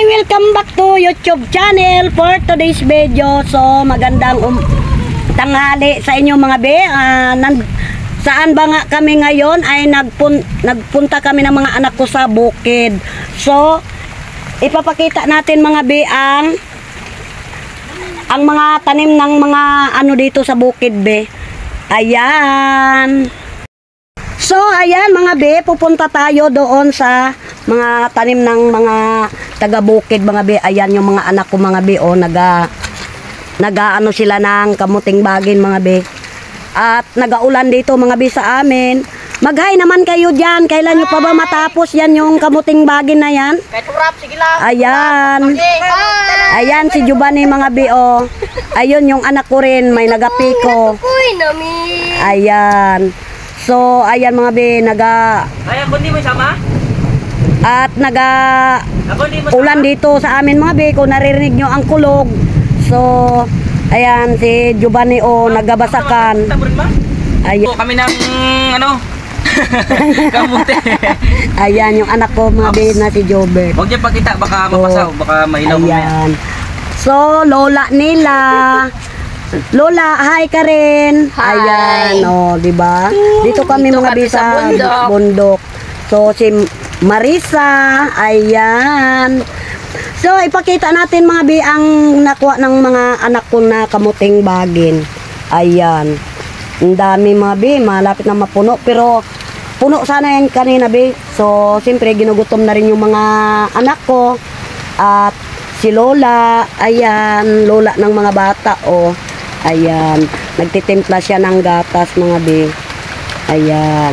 welcome back to YouTube channel for today's video. So, magandang tanghali sa inyo mga be. Saan ba nga kami ngayon ay nagpunta kami ng mga anak ko sa bukid. So, ipapakita natin mga be ang mga tanim ng mga ano dito sa bukid be. Ayan. So, ayan mga be, pupunta tayo doon sa mga tanim ng mga taga-bukid mga be. Ayan yung mga anak ko mga be, oh, naga-ano sila ng kamuting bagin mga be. At nagaulan dito mga be sa amin. Mag-hi naman kayo dyan. Kailan nyo pa ba matapos yan yung kamuting bagin na yan? Ayan. Ayan si Giovanni mga be, oh. Ayun yung anak ko rin, may nagapiko. Ayan. So, ayan mga be, Ayan, kundi mo sama? At ulan dito sa amin mga be, kung naririnig nyo ang kulog. So, ayan si Giovanni, oh, nagabasakan. Ayan. Kami ng ano? Kamuti. Ayan yung anak ko mga be na si Jobert. Huwag niya pakita, baka mapasa, baka mahilaw. Ayan. So, lola nila. Lola, hi ka rin. Hi. Ayan, oh, di ba? Dito kami mga be sa bundok. So, si Marisa, ayan. So, ipakita natin mga bi ang nakuha ng mga anak ko na kamuting bagin. Ayan. Ang dami mga bi, malapit na mapuno. Pero, puno sana yan kanina bi. So, siyempre, ginugutom na rin yung mga anak ko. At si Lola, ayan, Lola ng mga bata, oh. Ayan. Nagtitimpla siya ng gatas mga bi. Ayan.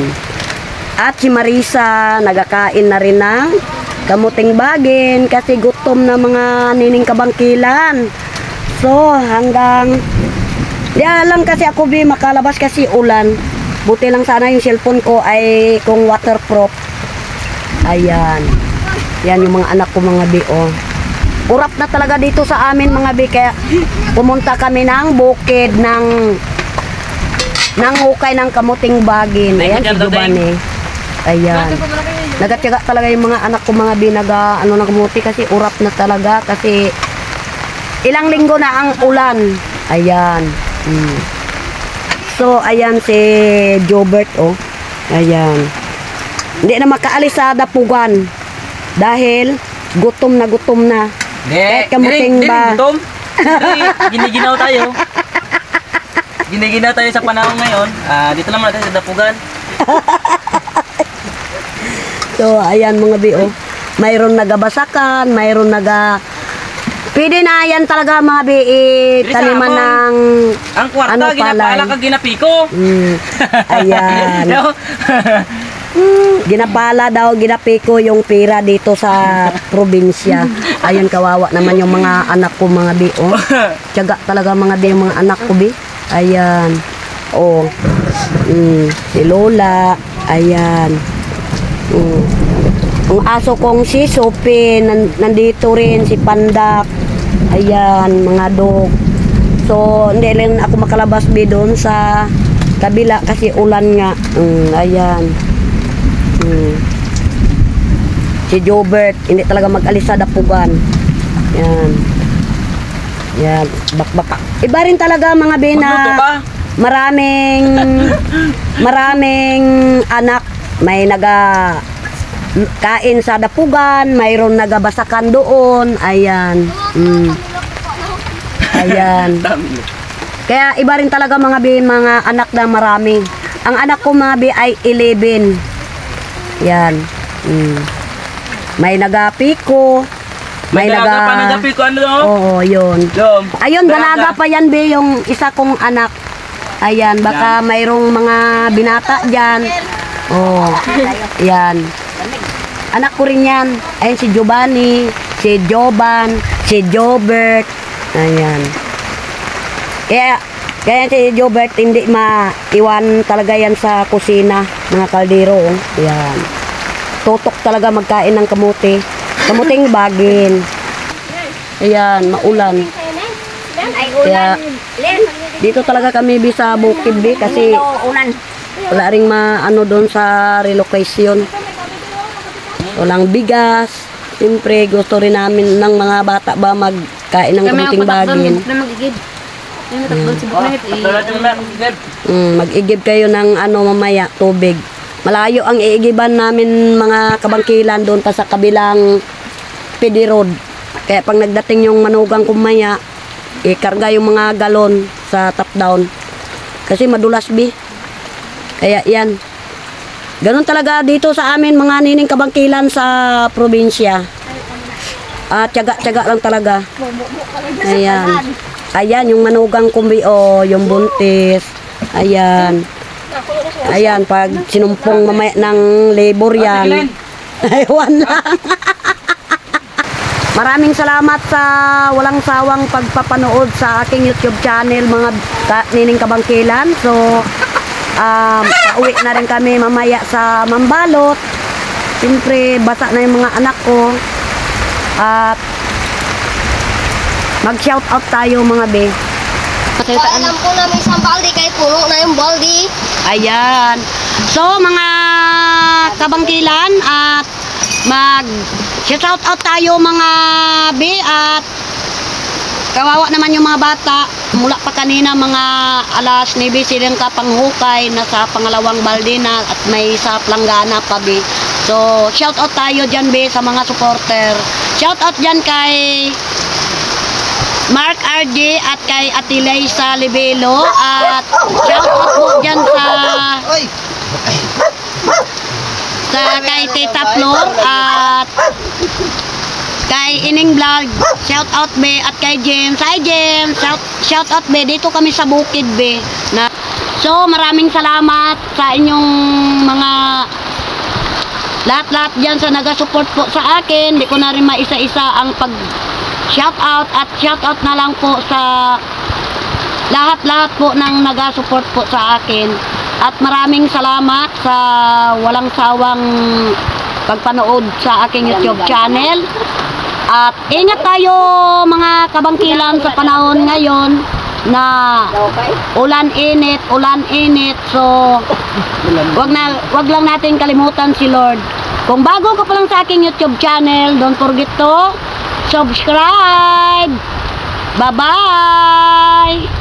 At si Marisa, nagakain na rin ng kamuting bagin kasi gutom na mga nining kabangkilan. So, hanggang di alam kasi ako bi makalabas kasi ulan. Buti lang sana yung cellphone ko ay kung waterproof. Ayan. Yan yung mga anak ko mga bi, oh. Urap na talaga dito sa amin mga bi, kaya pumunta kami ng bukid ng hukay ng kamuting bagin. Ayan si Giovanni. Ayan. Nagatiyaga talaga yung mga anak ko mga binaga ano nagmuti kasi urap na talaga kasi ilang linggo na ang ulan. Ayan. So ayan si Jobert, oh. Ayan. Hindi na makaalis sa dapugan dahil gutom na gutom na. Kahit kamuting ba gutom? Giniginaw tayo. Giniginaw tayo sa panahon ngayon. Dito naman natin sa dapugan. So, ayan mga bi, oh. Mayroon nagabasakan, mayroon pwede na yan talaga mga bi, taniman ng ang kwarta, ano, ginapala ka ginapiko. Ayan. Ginapala daw, ginapiko yung pira dito sa probinsya. Ayun, kawawa naman yung mga anak ko mga bi, oh. Tiyaga talaga mga bi, yung mga anak ko bi. Ayan. Oh. Si Lola. Ayan. Ang aso kong si Sophie, nandito rin si Pandak. Ayan, mga dog. So, hindi rin ako makalabas bi doon sa kabila kasi ulan nga. Ayan. Si Jobert, hindi talaga mag-alis sa dapugan. Yan. Yan. Bakbak. Iba rin talaga mga bina. Maraming anak. May kain sa dapugan. Mayroon nagabasakan doon. Ayan. Ayan. Kaya iba rin talaga mga anak na marami. Ang anak ko mga ay 11. Yan. May nagapiko. May nagapiko ano? Oo, yun. Ayun, dalaga pa yan be yung isa kong anak. Ayan, baka mayroong mga binata dyan. Oh, yan. Anak ko rin yan. Ayun si Giovanni, si Joban, si Jobert. Ayan. Kaya si Jobert hindi maiwan talaga yan sa kusina, mga kaldero. Yan. Tutok talaga magkain ng kamuti. Kamuting bagin. Ayan, maulan. Kaya dito talaga kami sa bukid kasi wala ring maano doon sa relocation. Walang bigas, Siyempre, gusto rin namin ng mga bata ba magkain ng kunting bagin. Mag-igib kayo ng mamaya, tubig. Malayo ang iigiban namin mga kabangkilan doon pa sa kabilang PD Road. Kaya pag nagdating yung manugang kumaya, ikarga yung mga galon sa top down. Kasi madulas bi. Kaya yan. Ganun talaga dito sa amin mga nining kabangkilan sa probinsya. Tiyaga-tiyaga lang talaga. Ayan. Ayan yung manugang kumbi yung buntis. Ayan. Ayan, pag sinumpong mamaya ng labor yan. Aywan lang. Maraming salamat sa walang sawang pagpapanood sa aking YouTube channel mga nining kabangkilan. So, pauwi na rin kami mamaya sa Mambalot. Siyempre, basa na yung mga anak ko. At mag-shoutout tayo mga be. Alam ko na may isang baldi kahit puno na yung baldi. Ayan. So, mga kabangkilan at mag-shoutout tayo mga be at kawawa naman yung mga bata. Mula pa kanina mga alas 9 silang kapanghukay nasa pangalawang balde na at may sa planggana pa be. So, shoutout tayo dyan be sa mga supporter. Shoutout dyan kay Mark RJ at kay Ate Laysa Libelo at shoutout po dyan sa kay Tita Flor at kay Ining Vlog, shoutout be at kay James. Hi James, shoutout be, dito kami sa bukid be. So maraming salamat sa inyong mga lahat-lahat dyan sa nagasupport po sa akin. Di ko na rin maisa-isa ang pag shoutout at shoutout na lang po sa lahat-lahat po ng nagasupport po sa akin. At maraming salamat sa walang sawang pagpanood sa aking YouTube channel. At ingat tayo mga kabangkilan sa panahon ngayon na ulan-init. So, wag lang natin kalimutan si Lord. Kung bago ka pa lang sa aking YouTube channel, don't forget to subscribe. Bye-bye!